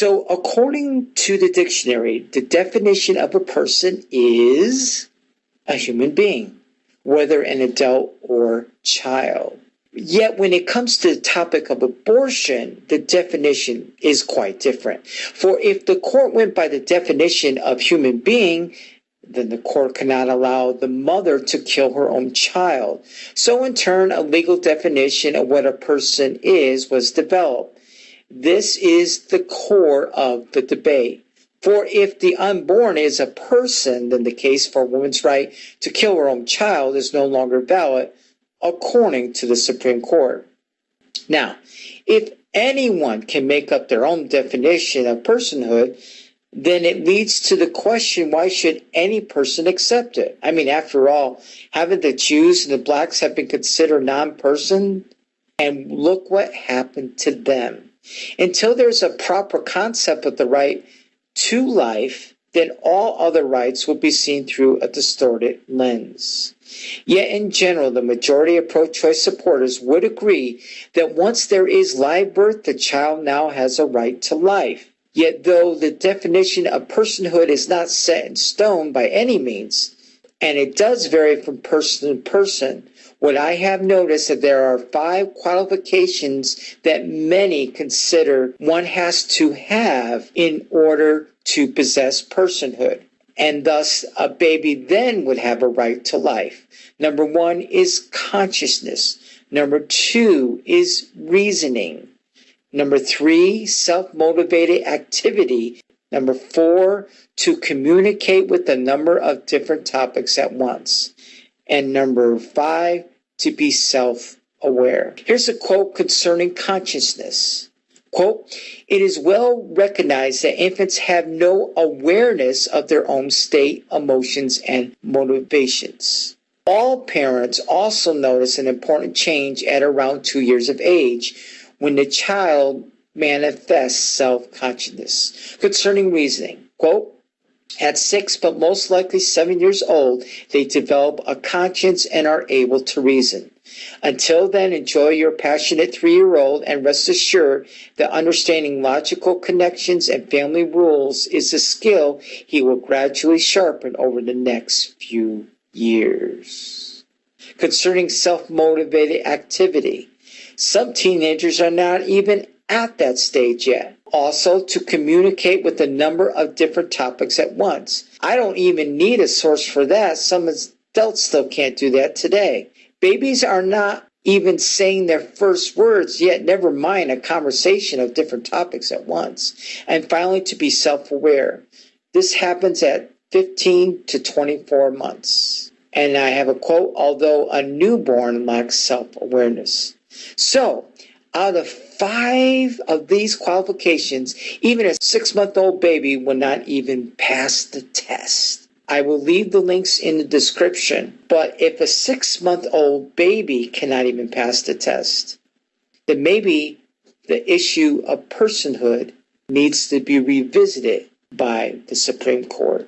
So according to the dictionary, the definition of a person is a human being, whether an adult or child. Yet when it comes to the topic of abortion, the definition is quite different. For if the court went by the definition of human being, then the court cannot allow the mother to kill her own child. So in turn, a legal definition of what a person is was developed. This is the core of the debate. For if the unborn is a person, then the case for a woman's right to kill her own child is no longer valid, according to the Supreme Court. Now, if anyone can make up their own definition of personhood, then it leads to the question, why should any person accept it? I mean, after all, haven't the Jews and the blacks have been considered non-person? And look what happened to them. Until there's a proper concept of the right to life, then all other rights will be seen through a distorted lens. Yet in general, the majority of pro-choice supporters would agree that once there is live birth, the child now has a right to life. Yet though the definition of personhood is not set in stone by any means, and it does vary from person to person, what I have noticed that there are 5 qualifications that many consider one has to have in order to possess personhood. And thus, a baby then would have a right to life. Number 1 is consciousness. Number 2 is reasoning. Number 3, self-motivated activity. Number 4, to communicate with a number of different topics at once. And number 5, to be self-aware. Here's a quote concerning consciousness. Quote, "It is well recognized that infants have no awareness of their own state, emotions, and motivations. All parents also notice an important change at around 2 years of age when the child manifests self-consciousness." Concerning reasoning, quote, "At 6, but most likely 7 years old, they develop a conscience and are able to reason. Until then, enjoy your passionate 3-year-old and rest assured that understanding logical connections and family rules is a skill he will gradually sharpen over the next few years." Concerning self-motivated activity, some teenagers are not even at that stage yet. Also, to communicate with a number of different topics at once. I don't even need a source for that. Some adults still can't do that today. Babies are not even saying their first words yet, never mind a conversation of different topics at once. And finally, to be self-aware. This happens at 15 to 24 months. And I have a quote, "Although a newborn lacks self-awareness." So, out of 5 of these qualifications, even a 6-month-old baby will not even pass the test. I will leave the links in the description, but if a 6-month-old baby cannot even pass the test, then maybe the issue of personhood needs to be revisited by the Supreme Court.